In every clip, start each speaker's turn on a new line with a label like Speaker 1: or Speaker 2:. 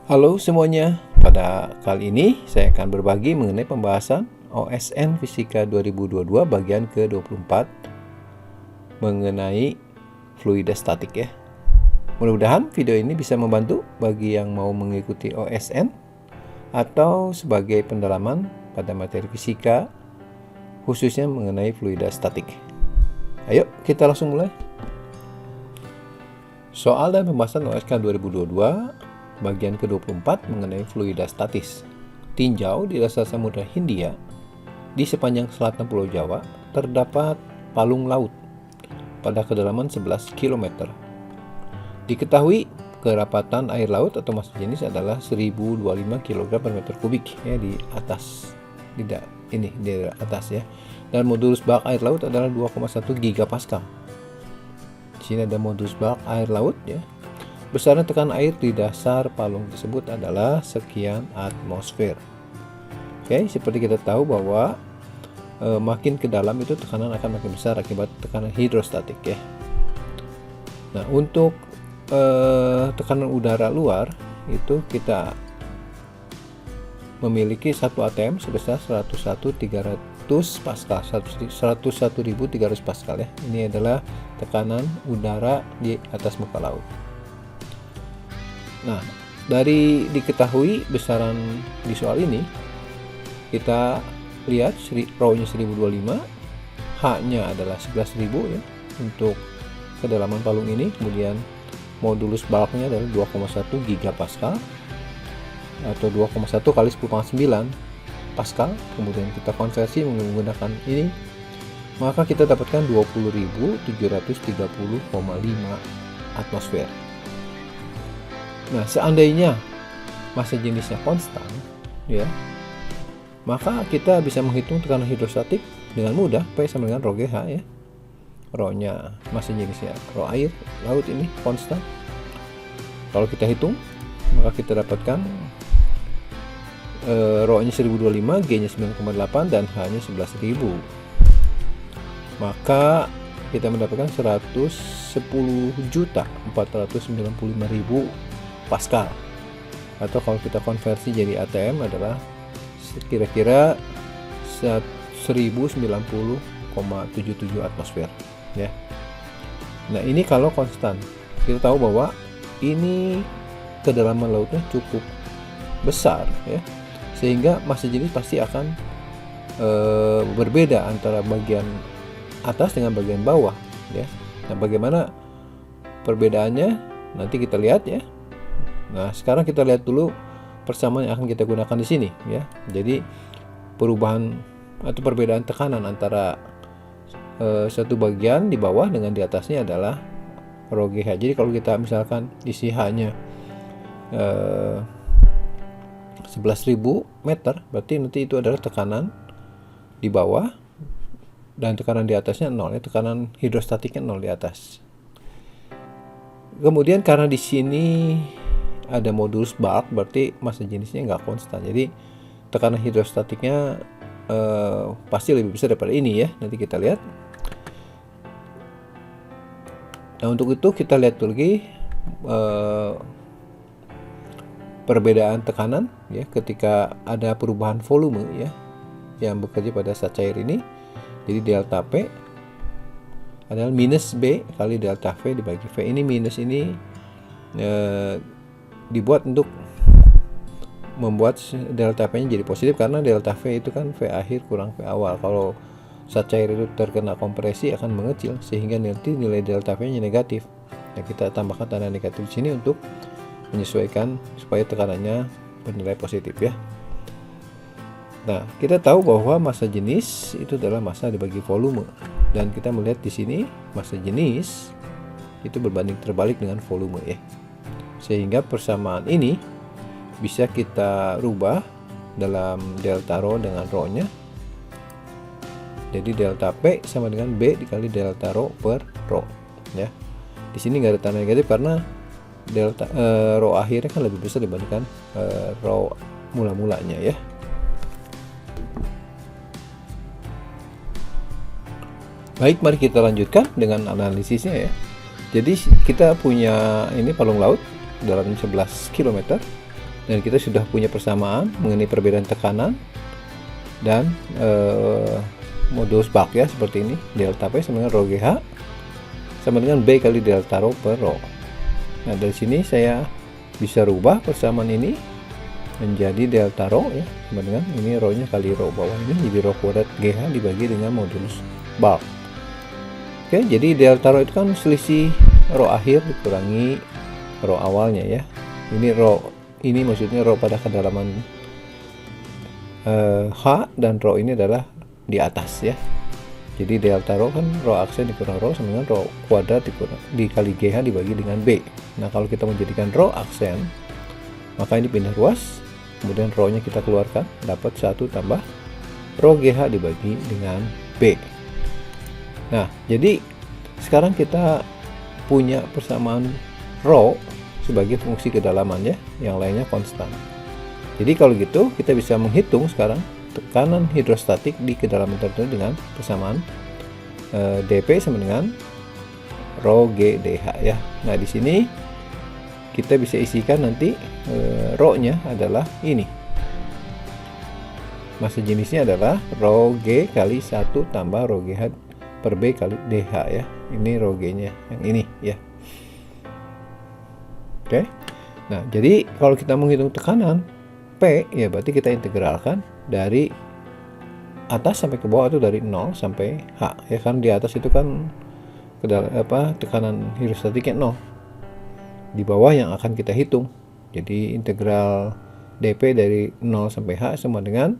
Speaker 1: Halo semuanya, pada kali ini saya akan berbagi mengenai pembahasan OSN Fisika 2022 bagian ke-24 mengenai fluida statik ya. Mudah-mudahan video ini bisa membantu bagi yang mau mengikuti OSN atau sebagai pendalaman pada materi fisika khususnya mengenai fluida statik. Ayo kita langsung mulai. Soal dan pembahasan OSN 2022 bagian ke-24 mengenai fluida statis. Tinjau di dasar Samudra Hindia, di sepanjang selatan Pulau Jawa, terdapat palung laut pada kedalaman 11 km. Diketahui kerapatan air laut atau massa jenis adalah 1025 kg per meter kubik ya di atas, tidak ini di atas ya. Dan modulus bak air laut adalah 2,1 gigapascal. Di sini ada modulus bak air laut ya. Besaran tekanan air di dasar palung tersebut adalah sekian atmosfer. Oke, seperti kita tahu bahwa makin ke dalam itu tekanan akan makin besar akibat tekanan hidrostatik ya. Nah, untuk tekanan udara luar itu kita memiliki satu ATM sebesar 101.300 pascal, 101.300 pascal ya. Ini adalah tekanan udara di atas muka laut. Nah, dari diketahui besaran di soal ini, kita lihat rho-nya 1025, H-nya adalah 11.000 ya untuk kedalaman palung ini, kemudian modulus bulknya adalah 2,1 gigapascal atau 2,1 kali 10⁹ pascal, kemudian kita konversi menggunakan ini, maka kita dapatkan 20.730,5 atmosfer. Nah, seandainya massa jenisnya konstan, ya, maka kita bisa menghitung tekanan hidrostatik dengan mudah. P sama dengan rho GH ya. Rho-nya massa jenisnya rho air laut ini konstan. Kalau kita hitung, maka kita dapatkan rho-nya 1025, G-nya 9,8 dan H-nya 11.000. Maka kita mendapatkan 110.495.000 pascal, atau kalau kita konversi jadi ATM adalah kira-kira 1090,77 atmosfer ya. Nah, ini kalau konstan. Kita tahu bahwa ini kedalaman lautnya cukup besar ya, sehingga massa jenis pasti akan berbeda antara bagian atas dengan bagian bawah ya. Nah, bagaimana perbedaannya nanti kita lihat ya. Nah, sekarang kita lihat dulu persamaan yang akan kita gunakan di sini ya. Jadi perubahan atau perbedaan tekanan antara satu bagian di bawah dengan di atasnya adalah rho GH. Jadi kalau kita misalkan isi H-nya 11.000 meter, berarti nanti itu adalah tekanan di bawah dan tekanan di atasnya 0 ya, tekanan hidrostatiknya 0 di atas. Kemudian karena di sini ada modulus bulk, berarti massa jenisnya nggak konstan, jadi tekanan hidrostatiknya pasti lebih besar daripada ini ya. Nanti kita lihat. Nah, untuk itu kita lihat dulu lagi perbedaan tekanan ya ketika ada perubahan volume ya yang bekerja pada zat cair ini. Jadi delta P adalah minus B kali delta V dibagi V. Ini minus ini dibuat untuk membuat delta P nya jadi positif, karena delta V itu kan V akhir kurang V awal. Kalau zat cair itu terkena kompresi akan mengecil, sehingga nanti nilai delta V nya negatif. Nah, kita tambahkan tanda negatif di sini untuk menyesuaikan supaya tekanannya bernilai positif ya. Nah, kita tahu bahwa massa jenis itu adalah massa dibagi volume, dan kita melihat di sini massa jenis itu berbanding terbalik dengan volume ya. Sehingga persamaan ini bisa kita rubah dalam delta rho dengan rho-nya. Jadi delta P sama dengan B dikali delta rho per rho ya. Di sini nggak ada tanda negatif karena delta rho akhirnya kan lebih besar dibandingkan rho mula-mulanya ya. Baik, mari kita lanjutkan dengan analisisnya ya. Jadi kita punya ini palung laut dalam 11 km Dan kita sudah punya persamaan mengenai perbedaan tekanan dan modulus Bach ya, seperti ini. Delta P sama dengan rho GH sama dengan B kali delta rho per rho. Nah, dari sini saya bisa rubah persamaan ini menjadi delta rho ya, sama dengan ini rho nya kali rho bawah ini, jadi rho kuadrat GH dibagi dengan modulus Bach. Oke, jadi delta rho itu kan selisih rho akhir dikurangi rho awalnya ya. Ini rho, ini maksudnya rho pada kedalaman H, dan rho ini adalah di atas ya. Jadi delta rho kan rho aksen dikurang rho sama dengan rho kuadrat dikali GH dibagi dengan B. Nah, kalau kita menjadikan rho aksen, maka ini pindah ruas, kemudian rho nya kita keluarkan, dapat 1 tambah rho GH dibagi dengan B. Nah, jadi sekarang kita punya persamaan rho sebagai fungsi kedalaman ya, yang lainnya konstan. Jadi kalau gitu kita bisa menghitung sekarang tekanan hidrostatik di kedalaman tertentu dengan persamaan dP sama dengan rho G dH ya. Nah, di sini kita bisa isikan nanti rho nya adalah ini. Massa jenisnya adalah rho G kali 1 tambah rho GH per B kali DH ya. Ini rho G nya yang ini ya. Oke. Nah, jadi kalau kita menghitung tekanan P ya, berarti kita integralkan dari atas sampai ke bawah, atau dari 0 sampai H ya, kan di atas itu kan tekanan hidrostatiknya 0, di bawah yang akan kita hitung. Jadi integral dP dari 0 sampai H sama dengan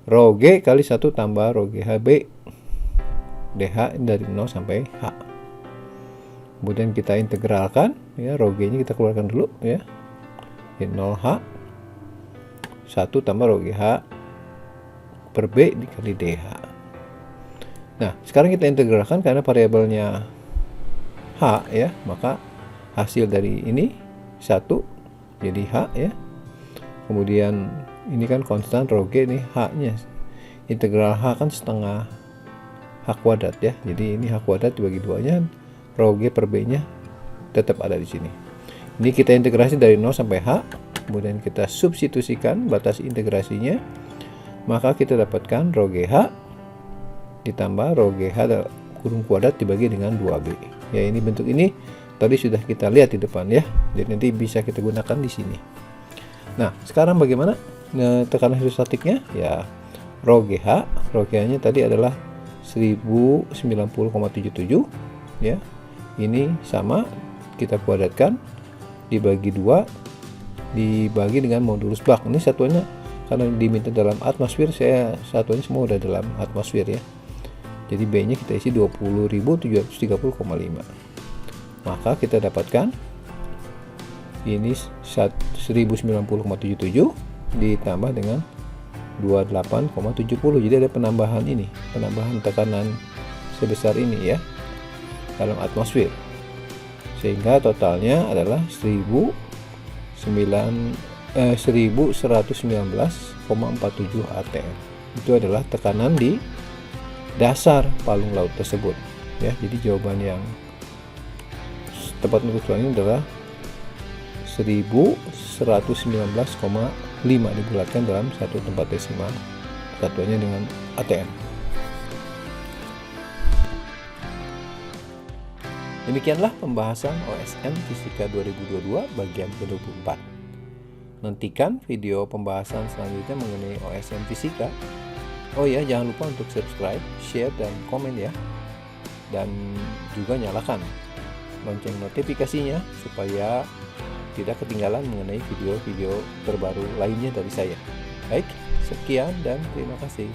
Speaker 1: rho G kali 1 tambah rho GHB DH dari 0 sampai H. Kemudian kita integralkan ya, rho G nya kita keluarkan dulu ya, di 0H 1 tambah rho GH per B dikali DH. Nah, sekarang kita integralkan karena variabelnya H ya, maka hasil dari ini 1 jadi H ya. Kemudian ini kan konstan rho G, nih H nya, integral H kan setengah H kuadrat ya, jadi ini H kuadrat dibagi 2 nya, rho G per B nya tetap ada di sini. Ini kita integrasi dari 0 sampai H, kemudian kita substitusikan batas integrasinya, maka kita dapatkan rho GH ditambah rho GH kurung kuadrat dibagi dengan 2B ya. Ini bentuk ini tadi sudah kita lihat di depan ya, jadi nanti bisa kita gunakan di sini. Nah, sekarang bagaimana tekanan hidrostatiknya ya? Rho GH nya tadi adalah 1090,77 ya. Ini sama, kita kuadratkan dibagi 2 dibagi dengan modulus Bach. Ini satuannya karena diminta dalam atmosfer, saya satuannya semua udah dalam atmosfer ya. Jadi B nya kita isi 20.730,5. Maka kita dapatkan ini 1090,77 ditambah dengan 28,70. Jadi ada penambahan ini, penambahan tekanan sebesar ini ya dalam atmosfer, sehingga totalnya adalah 1119,47 atm. Itu adalah tekanan di dasar palung laut tersebut ya. Jadi jawaban yang tepat untuk soal ini adalah 1119,5 dibulatkan dalam satu tempat desimal, satuannya dengan atm. Demikianlah pembahasan OSN Fisika 2022 bagian ke-24. Nantikan video pembahasan selanjutnya mengenai OSN Fisika. Oh ya, jangan lupa untuk subscribe, share, dan komen ya. Dan juga nyalakan lonceng notifikasinya supaya tidak ketinggalan mengenai video-video terbaru lainnya dari saya. Baik, sekian dan terima kasih.